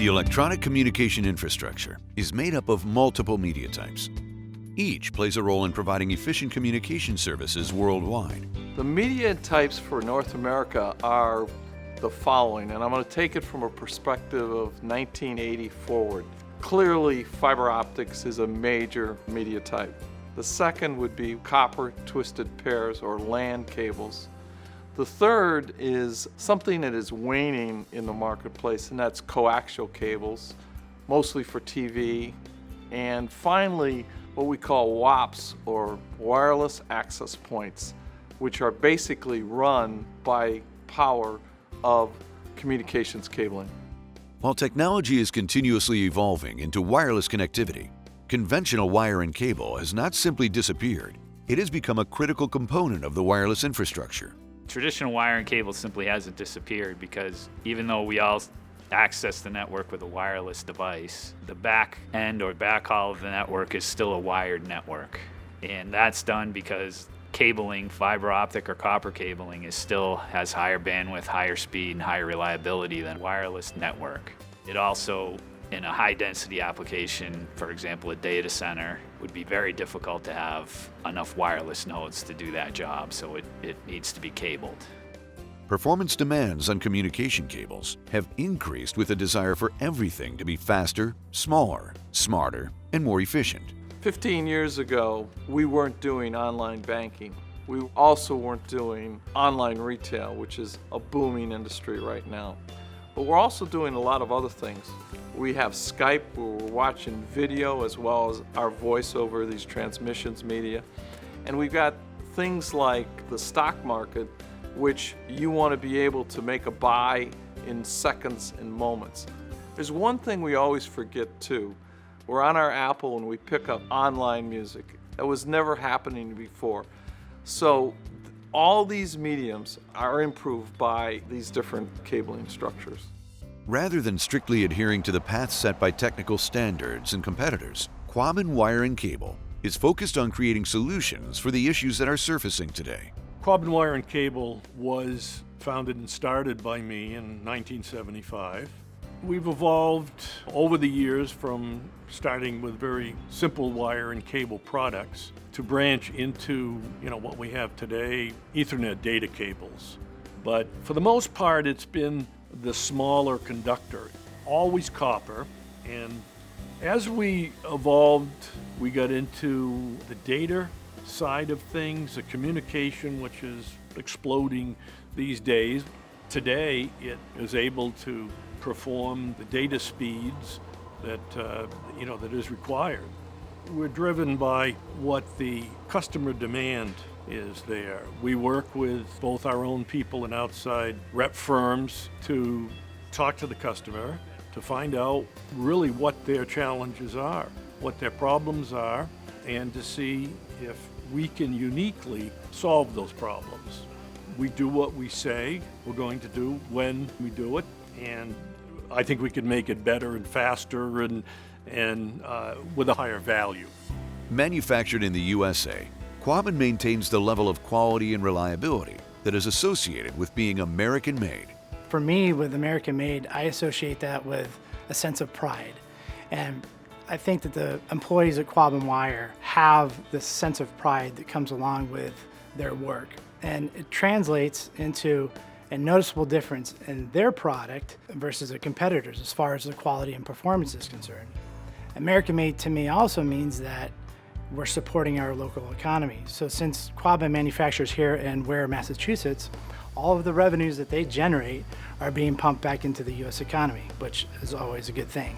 The electronic communication infrastructure is made up of multiple media types. Each plays a role in providing efficient communication services worldwide. The media types for North America are the following, and I'm going to take it from a perspective of 1980 forward. Clearly, fiber optics is a major media type. The second would be copper twisted pairs or LAN cables. The third is something that is waning in the marketplace, and that's coaxial cables, mostly for TV. And finally, what we call WAPs, or wireless access points, which are basically run by power of communications cabling. While technology is continuously evolving into wireless connectivity, conventional wire and cable has not simply disappeared. It has become a critical component of the wireless infrastructure. Traditional wire and cable simply hasn't disappeared because even though we all access the network with a wireless device, the back end or backhaul of the network is still a wired network. And that's done because cabling, fiber optic or copper cabling, still has higher bandwidth, higher speed, and higher reliability than wireless network. It also, in a high density application, for example, a data center, would be very difficult to have enough wireless nodes to do that job, so it needs to be cabled. Performance demands on communication cables have increased with a desire for everything to be faster, smaller, smarter, and more efficient. 15 years ago, we weren't doing online banking. We also weren't doing online retail, which is a booming industry right now. But we're also doing a lot of other things. We have Skype where we're watching video as well as our voice over these transmissions media. And we've got things like the stock market, which you want to be able to make a buy in seconds and moments. There's one thing we always forget too. We're on our Apple and we pick up online music. That was never happening before. So all these mediums are improved by these different cabling structures. Rather than strictly adhering to the path set by technical standards and competitors, Quabbin Wire and Cable is focused on creating solutions for the issues that are surfacing today. Quabbin Wire and Cable was founded and started by me in 1975. We've evolved over the years from starting with very simple wire and cable products to branch into, what we have today, Ethernet data cables. But for the most part, it's been the smaller conductor, always copper. And as we evolved, we got into the data side of things, the communication, which is exploding these days. Today, it is able to perform the data speeds that that is required. We're driven by what the customer demand is there. We work with both our own people and outside rep firms to talk to the customer, to find out really what their challenges are, what their problems are, and to see if we can uniquely solve those problems. We do what we say we're going to do when we do it, and I think we can make it better and faster and with a higher value. Manufactured in the USA, Quabbin maintains the level of quality and reliability that is associated with being American-made. For me, with American-made, I associate that with a sense of pride. And I think that the employees at Quabbin Wire have this sense of pride that comes along with their work. And it translates into a noticeable difference in their product versus their competitors as far as the quality and performance is concerned. American-made to me also means that we're supporting our local economy. So since Quabbin manufactures here in Ware, Massachusetts, all of the revenues that they generate are being pumped back into the U.S. economy, which is always a good thing.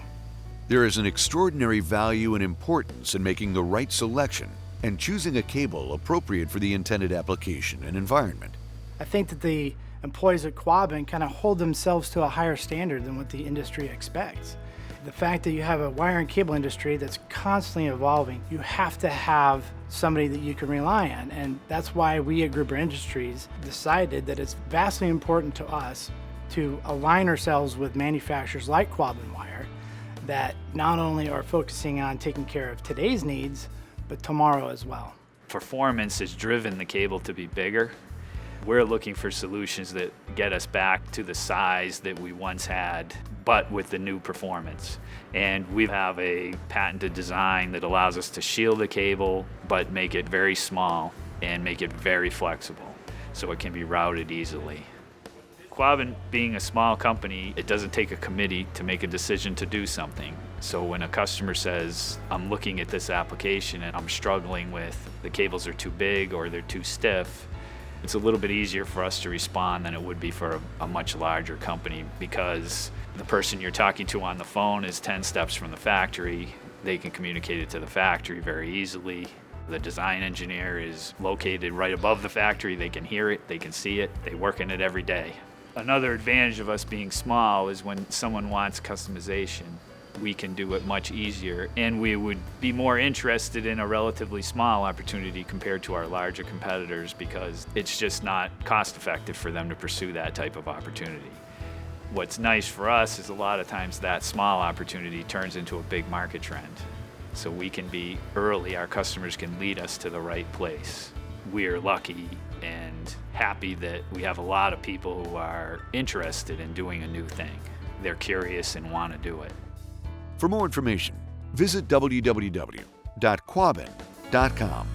There is an extraordinary value and importance in making the right selection and choosing a cable appropriate for the intended application and environment. I think that the employees at Quabbin kind of hold themselves to a higher standard than what the industry expects. The fact that you have a wire and cable industry that's constantly evolving, you have to have somebody that you can rely on. And that's why we at Gruber Industries decided that it's vastly important to us to align ourselves with manufacturers like Quabbin Wire that not only are focusing on taking care of today's needs, but tomorrow as well. Performance has driven the cable to be bigger, We're looking for solutions that get us back to the size that we once had, but with the new performance. And we have a patented design that allows us to shield the cable, but make it very small and make it very flexible, so it can be routed easily. Quabbin, being a small company, it doesn't take a committee to make a decision to do something. So when a customer says, I'm looking at this application and I'm struggling with the cables are too big or they're too stiff, it's a little bit easier for us to respond than it would be for a much larger company, because the person you're talking to on the phone is 10 steps from the factory. They can communicate it to the factory very easily. The design engineer is located right above the factory. They can hear it, they can see it, they work in it every day. Another advantage of us being small is when someone wants customization, we can do it much easier, and we would be more interested in a relatively small opportunity compared to our larger competitors, because it's just not cost effective for them to pursue that type of opportunity. What's nice for us is a lot of times that small opportunity turns into a big market trend. So we can be early, our customers can lead us to the right place. We're lucky and happy that we have a lot of people who are interested in doing a new thing. They're curious and want to do it. For more information, visit www.quabbin.com.